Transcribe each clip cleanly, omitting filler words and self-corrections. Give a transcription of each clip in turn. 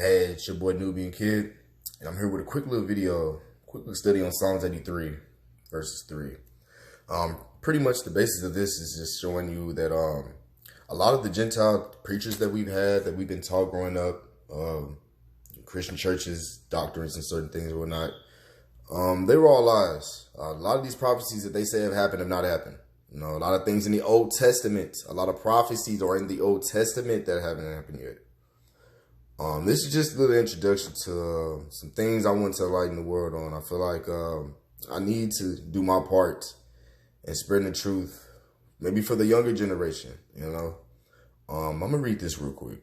Hey, it's your boy Nubian Kid, and I'm here with a quick little video, quick little study on Psalms 83, verses 3. Pretty much the basis of this is just showing you that a lot of the Gentile preachers that we've had, that we've been taught growing up, Christian churches, doctrines, and certain things and whatnot, they were all lies. A lot of these prophecies that they say have happened have not happened. You know, a lot of things in the Old Testament, a lot of prophecies are in the Old Testament that haven't happened yet. This is just a little introduction to some things I want to enlighten the world on. I feel like I need to do my part in spreading the truth, maybe for the younger generation, you know. I'm going to read this real quick.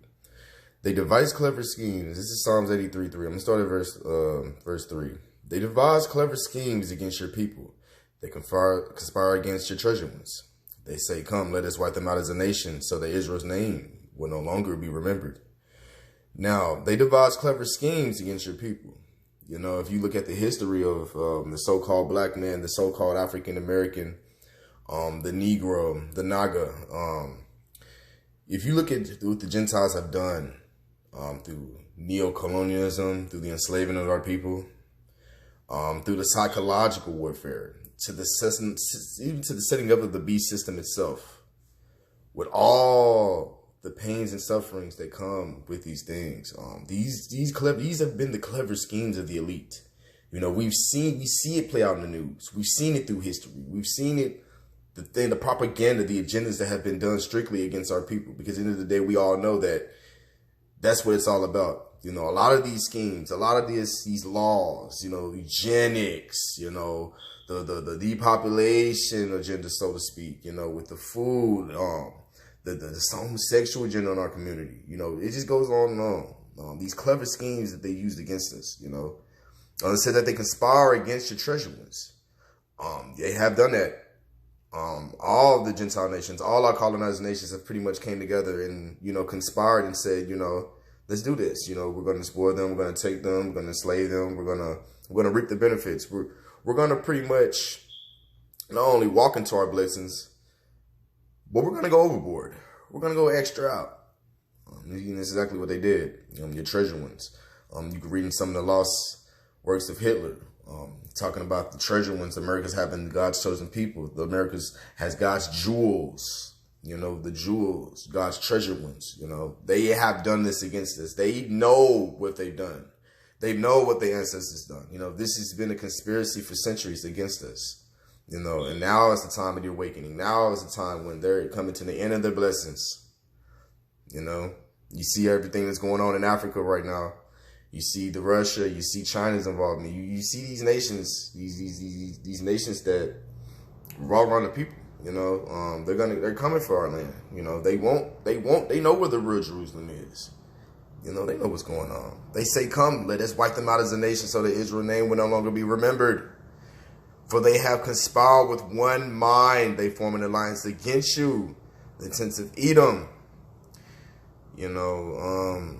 They devise clever schemes. This is Psalms 83:3. I'm going to start at verse 3. They devise clever schemes against your people. They conspire against your treasured ones. They say, come, let us wipe them out as a nation, so that Israel's name will no longer be remembered. Now, they devise clever schemes against your people. You know, if you look at the history of the so-called black man, the so-called African-American, the Negro, the Naga, if you look at what the Gentiles have done through neo-colonialism, through the enslaving of our people, through the psychological warfare, to the system, even to the setting up of the beast system itself, with all the pains and sufferings that come with these things. These have been the clever schemes of the elite. You know, we see it play out in the news. We've seen it through history. We've seen it, the propaganda, the agendas that have been done strictly against our people. Because at the end of the day, we all know that that's what it's all about. You know, a lot of these schemes, a lot of these laws, you know, eugenics, you know, the depopulation agenda, so to speak, you know, with the food, the homosexual agenda in our community. You know, it just goes on and on. These clever schemes that they used against us, you know. It said that they conspire against your treasure ones. They have done that. All the Gentile nations, all our colonized nations have pretty much came together and, you know, conspired and said, you know, let's do this. You know, we're going to spoil them. We're going to take them. We're going to enslave them. We're going to reap the benefits. We're going to pretty much not only walk into our blessings, but we're going to go overboard. We're going to go extra out. That's exactly what they did. Your treasure ones. You can read in some of the lost works of Hitler, talking about the treasure ones. America's having God's chosen people. The Americas has God's jewels. You know, the jewels, God's treasure ones. You know, they have done this against us. They know what they've done. They know what their ancestors done. You know, this has been a conspiracy for centuries against us. You know, and now is the time of the awakening. Now is the time when they're coming to the end of their blessings. You know, you see everything that's going on in Africa right now. You see the Russia, you see China's involvement. You see these nations, these nations that revolve around the people. You know, they're coming for our land. You know, they know where the real Jerusalem is. You know, they know what's going on. They say, come, let us wipe them out as a nation so that Israel's name will no longer be remembered. For they have conspired with one mind. They form an alliance against you, the tents of Edom. You know,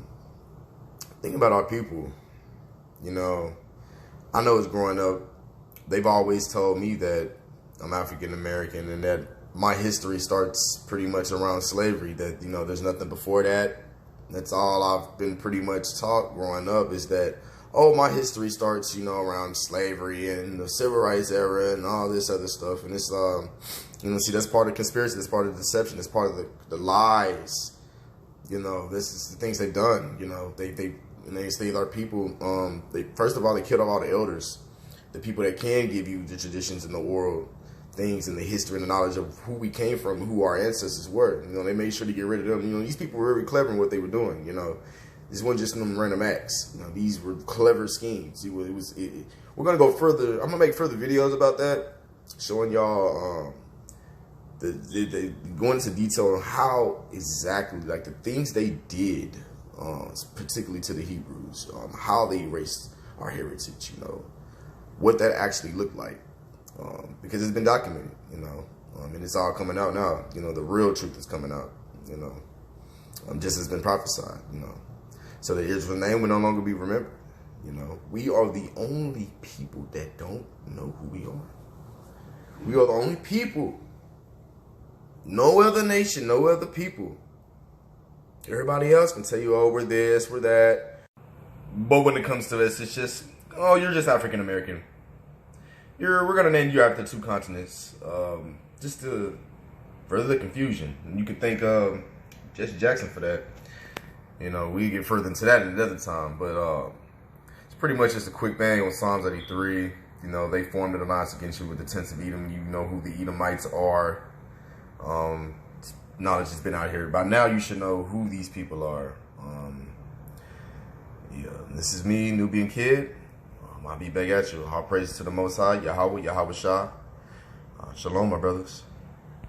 think about our people. You know, I know as growing up, they've always told me that I'm African American and that my history starts pretty much around slavery. That, you know, there's nothing before that. That's all I've been pretty much taught growing up, is that, oh, my history starts, you know, around slavery and the civil rights era and all this other stuff. And it's, you know, see, that's part of conspiracy. That's part of the deception. That's part of the lies. You know, this is the things they've done. You know, they enslaved our people. First of all, they killed all the elders, the people that can give you the traditions in the world, things and the history and the knowledge of who we came from, who our ancestors were. You know, they made sure to get rid of them. You know, these people were very clever in what they were doing. You know, this wasn't just some random acts. You know, these were clever schemes. We're gonna go further. I'm gonna make further videos about that, showing y'all going into detail on how exactly, like, the things they did, particularly to the Hebrews, how they erased our heritage. You know, what that actually looked like. Because it's been documented, you know, and it's all coming out now. You know, the real truth is coming out, you know, just as been prophesied, you know, so that Israel's name will no longer be remembered. You know, we are the only people that don't know who we are. We are the only people. No other nation, no other people. Everybody else can tell you, oh, we're this, we're that. But when it comes to this, it's just, oh, you're just African American. We're gonna name you after 2 continents, just to further the confusion. And you can thank Jesse Jackson for that. You know, we get further into that another time, but it's pretty much just a quick bang on Psalms 83. You know, they formed an alliance against you with the tents of Edom. You know who the Edomites are. Knowledge has been out here. By now, you should know who these people are. Yeah, this is me, Nubian Kid. I'll be back at you. All praises to the Most High, Yahweh, Yahweh Shah. Shalom, my brothers.